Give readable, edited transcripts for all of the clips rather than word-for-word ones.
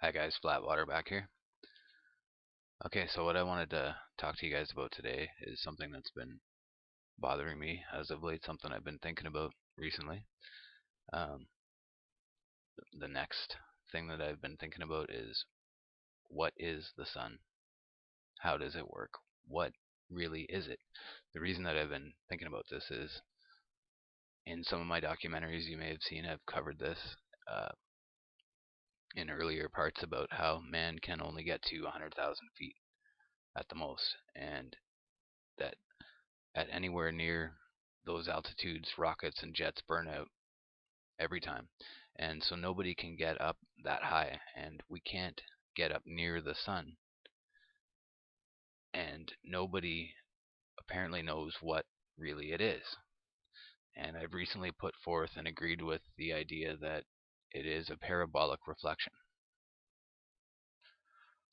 Hi guys, Flatwater back here. Okay, so what I wanted to talk to you guys about today is something that's been bothering me as of late, something I've been thinking about recently. Um, the next thing that I've been thinking about is, what is the sun? How does it work? What really is it? The reason that I've been thinking about this is, in some of my documentaries you may have seen, I've covered this in earlier parts about how man can only get to 100,000 feet at the most, and that at anywhere near those altitudes, rockets and jets burn out every time. And so nobody can get up that high, and we can't get up near the sun. And nobody apparently knows what really it is. And I've recently put forth and agreed with the idea that it is a parabolic reflection.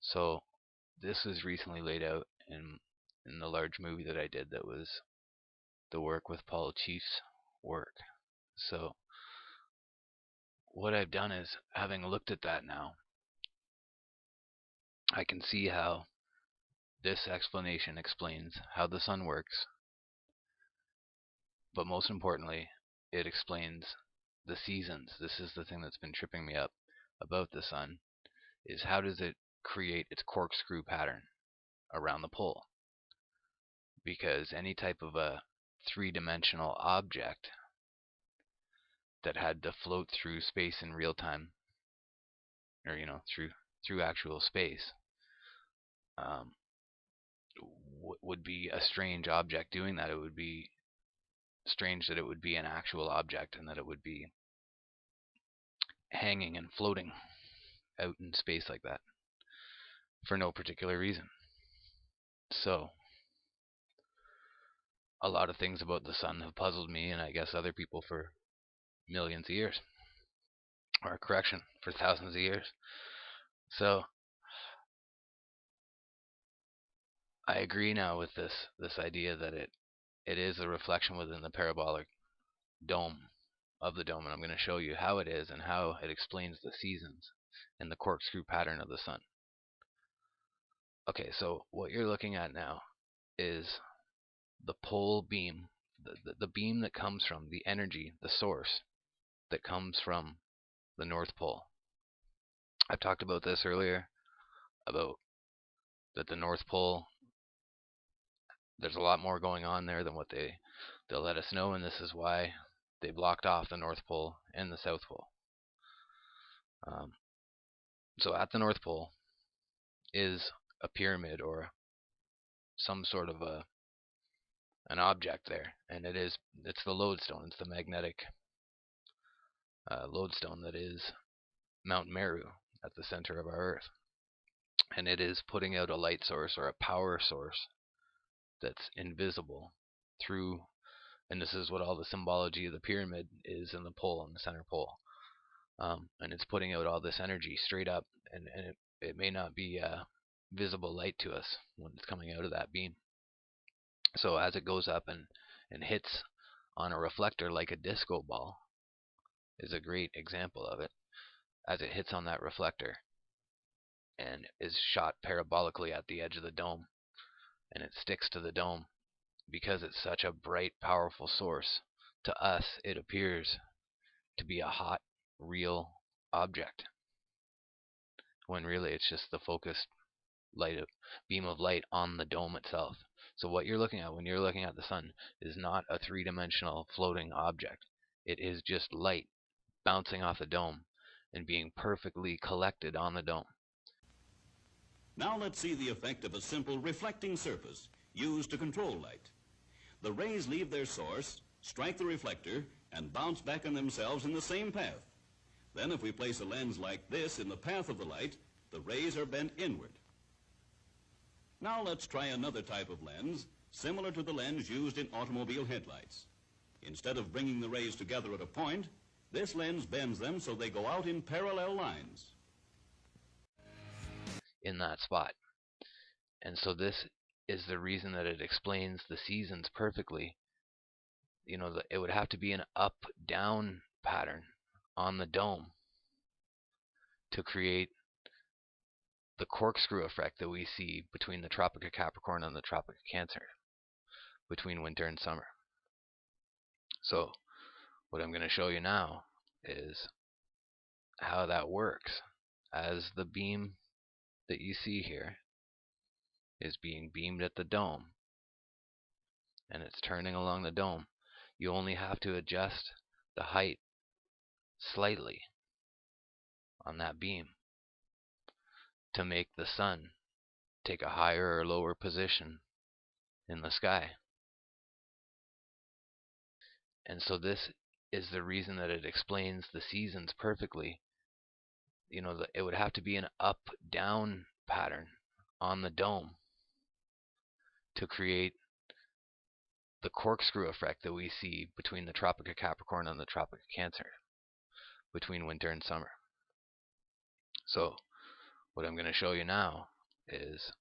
So this was recently laid out in the large movie that I did that was the work with Paul Chief's work. So what I've done is, having looked at that now, I can see how this explanation explains how the sun works, but most importantly, it explains the seasons. This is the thing that's been tripping me up about the sun, is how does it create its corkscrew pattern around the pole? Because any type of a three-dimensional object that had to float through space in real time, or through actual space, would be a strange object doing that. It would be strange that it would be an actual object and that it would be hanging and floating out in space like that for no particular reason. So a lot of things about the sun have puzzled me, and I guess other people, for millions of years, or correction, for thousands of years. So I agree now with this idea that it is a reflection within the parabolic dome of the dome, and I'm going to show you how it is and how it explains the seasons and the corkscrew pattern of the sun. Okay, so what you're looking at now is the pole beam, the beam that comes from the energy, the source that comes from the North Pole. I've talked about this earlier, about that the North Pole, there's a lot more going on there than what they'll let us know, and this is why they blocked off the North Pole and the South Pole. So at the North Pole is a pyramid, or some sort of an object there, and it's the lodestone. It's the magnetic lodestone that is Mount Meru at the center of our Earth, and it is putting out a light source, or a power source, that's invisible through, and this is what all the symbology of the pyramid is in the pole, in the center pole, and it's putting out all this energy straight up, and it may not be visible light to us when it's coming out of that beam. So as it goes up and hits on a reflector, like a disco ball is a great example of it, as it hits on that reflector and is shot parabolically at the edge of the dome, and it sticks to the dome, because it's such a bright, powerful source. To us, it appears to be a hot, real object, when really it's just the focused beam of light on the dome itself. So what you're looking at when you're looking at the sun is not a three-dimensional floating object. It is just light bouncing off the dome and being perfectly collected on the dome. Now let's see the effect of a simple reflecting surface used to control light. The rays leave their source, strike the reflector, and bounce back on themselves in the same path. Then if we place a lens like this in the path of the light, the rays are bent inward. Now let's try another type of lens, similar to the lens used in automobile headlights. Instead of bringing the rays together at a point, this lens bends them so they go out in parallel lines in that spot. And so this is the reason that it explains the seasons perfectly. It would have to be an up-down pattern on the dome to create the corkscrew effect that we see between the Tropic of Capricorn and the Tropic of Cancer, between winter and summer. So what I'm going to show you now is how that works. As the beam that you see here is being beamed at the dome, and it's turning along the dome, you only have to adjust the height slightly on that beam to make the sun take a higher or lower position in the sky. And so this is the reason that it explains the seasons perfectly. You know, it would have to be an up-down pattern on the dome to create the corkscrew effect that we see between the Tropic of Capricorn and the Tropic of Cancer, between winter and summer. So what I'm going to show you now is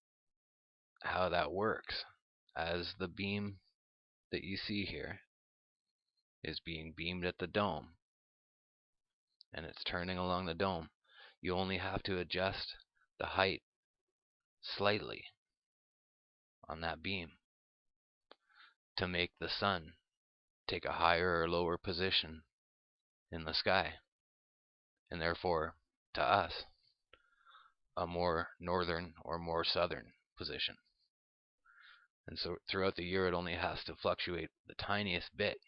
how that works. As the beam that you see here is being beamed at the dome, and it's turning along the dome, you only have to adjust the height slightly on that beam to make the sun take a higher or lower position in the sky, and therefore, to us, a more northern or more southern position. And so throughout the year it only has to fluctuate the tiniest bit,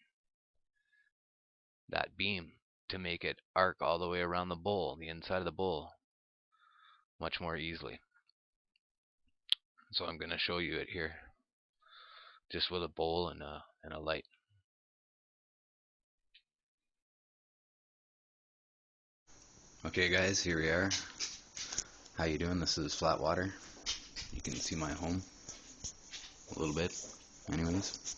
that beam, to make it arc all the way around the bowl, the inside of the bowl, much more easily. So I'm going to show you it here, just with a bowl and a light. Okay guys, here we are. How you doing? This is flat water. You can see my home a little bit anyways.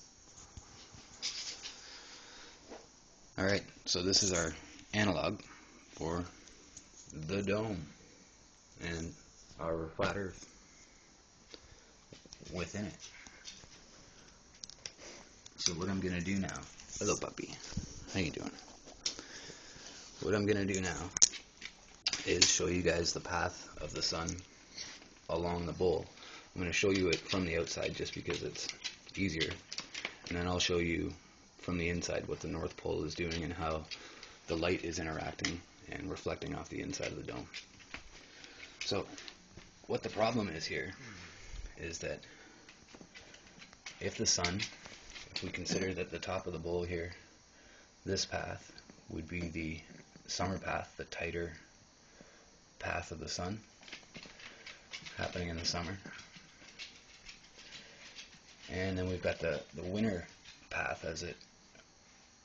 Alright, so this is our analog for the dome and our flat earth within it. So what I'm gonna do now, hello puppy, how you doing? What I'm gonna do now is show you guys the path of the sun along the bowl. I'm going to show you it from the outside just because it's easier, and then I'll show you from the inside what the North Pole is doing and how the light is interacting and reflecting off the inside of the dome. So what the problem is here is that if the sun, if we consider that the top of the bowl here, this path would be the summer path, the tighter path of the sun happening in the summer, and then we've got the winter path as it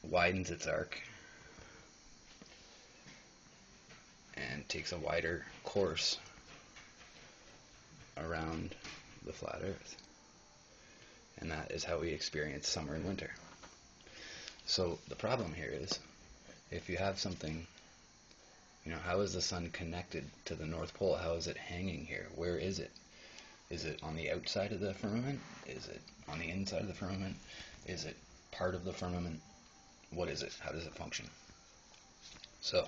widens its arc and takes a wider course around the flat earth, and that is how we experience summer and winter. So the problem here is, if you have something, you know, how is the sun connected to the North Pole? How is it hanging here? Where is it? Is it on the outside of the firmament? Is it on the inside of the firmament? Is it part of the firmament? What is it? How does it function? So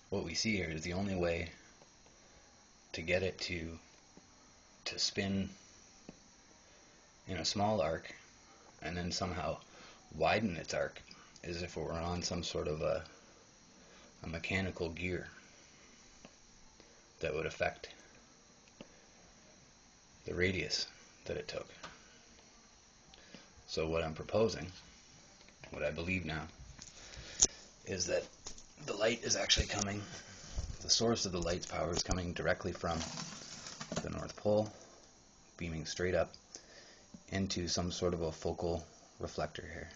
what we see here is the only way to get it to spin in a small arc and then somehow widen its arc is if it were on some sort of a mechanical gear that would affect the radius that it took. So what I'm proposing, what I believe now, is that the light is actually coming, the source of the light's power is coming directly from the North Pole, beaming straight up into some sort of a focal reflector here.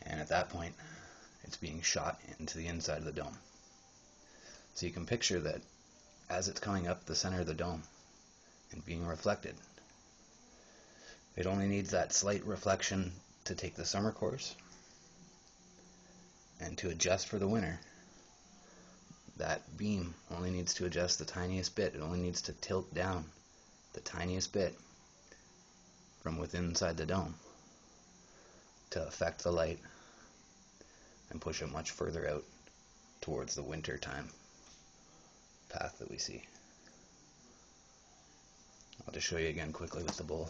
And at that point, it's being shot into the inside of the dome. So you can picture that as it's coming up the center of the dome and being reflected, it only needs that slight reflection to take the summer course, and to adjust for the winter, that beam only needs to adjust the tiniest bit. It only needs to tilt down the tiniest bit from within inside the dome to affect the light and push it much further out towards the winter time path that we see. I'll just show you again quickly with the bowl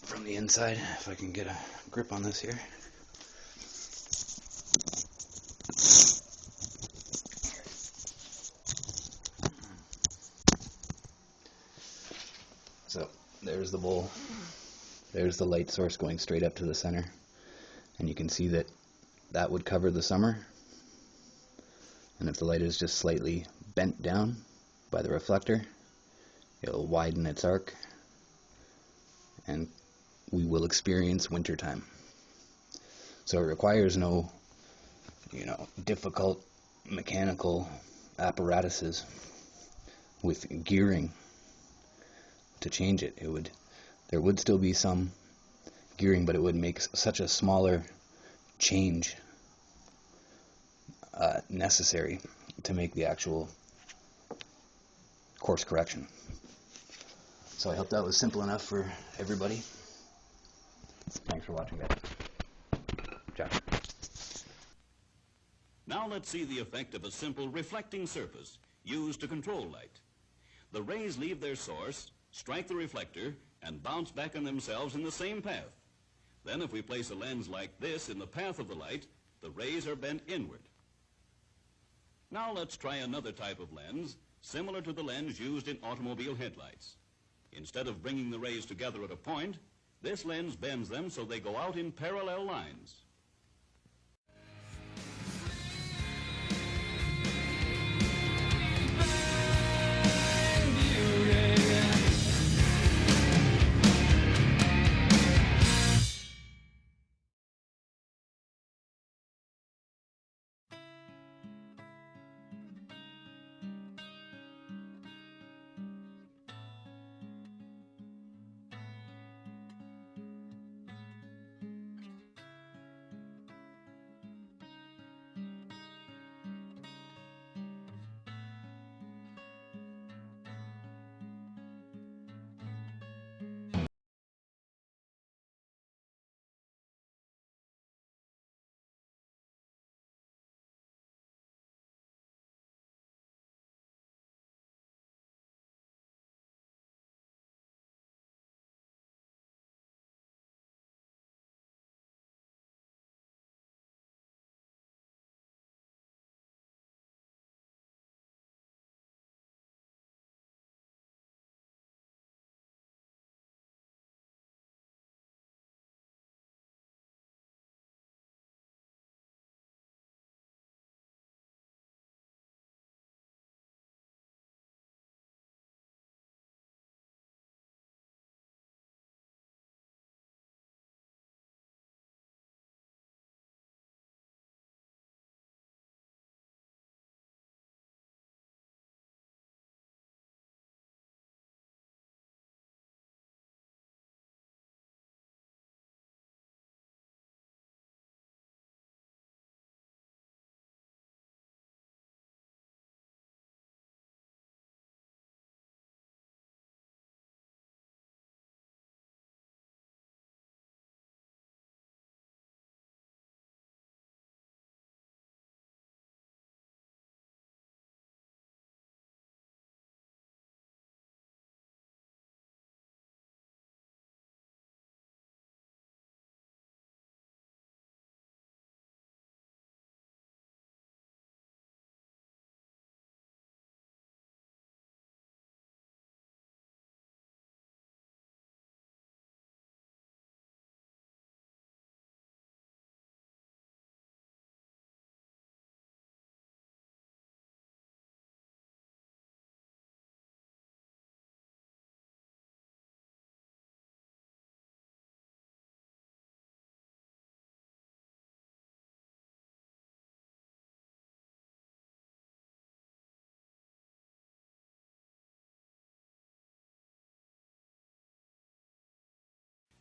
from the inside, if I can get a grip on this here. So there's the bowl, there's the light source going straight up to the center, and you can see that that would cover the summer, and if the light is just slightly bent down by the reflector, it'll widen its arc, and we will experience wintertime. So it requires no, difficult mechanical apparatuses with gearing to change it. There would still be some gearing, but it would make such a smaller change necessary to make the actual course correction. So I hope that was simple enough for everybody. Thanks for watching, guys. Jack. Now let's see the effect of a simple reflecting surface used to control light. The rays leave their source, strike the reflector, and bounce back on themselves in the same path. Then if we place a lens like this in the path of the light, the rays are bent inward. Now let's try another type of lens, similar to the lens used in automobile headlights. Instead of bringing the rays together at a point, this lens bends them so they go out in parallel lines.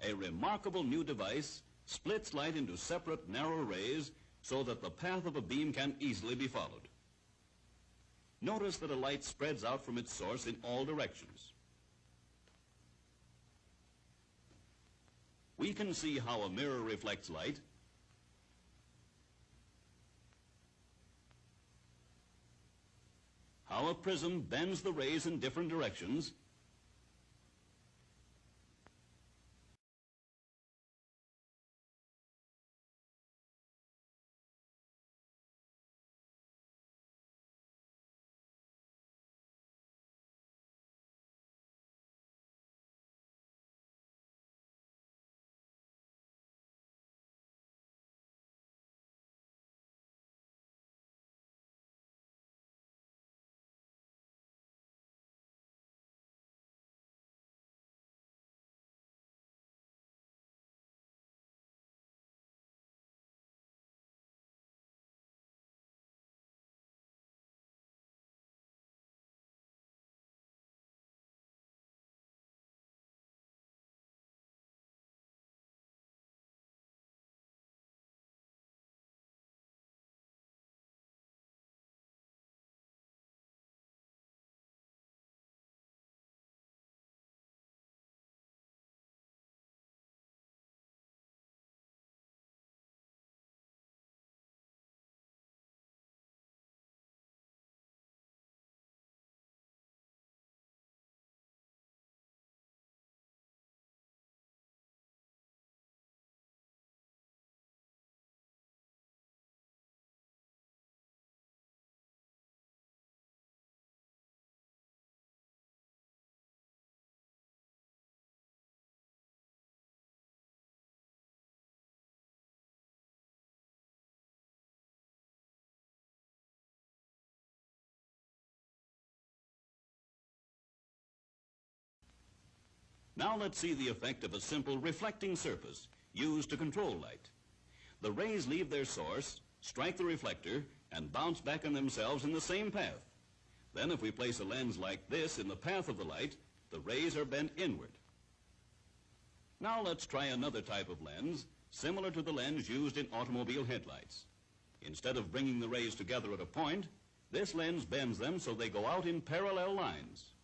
A remarkable new device splits light into separate narrow rays so that the path of a beam can easily be followed. Notice that a light spreads out from its source in all directions. We can see how a mirror reflects light how a prism bends the rays in different directions, now let's see the effect of a simple reflecting surface used to control light. The rays leave their source, strike the reflector, and bounce back on themselves in the same path. Then if we place a lens like this in the path of the light, the rays are bent inward. Now let's try another type of lens, similar to the lens used in automobile headlights. Instead of bringing the rays together at a point, this lens bends them so they go out in parallel lines.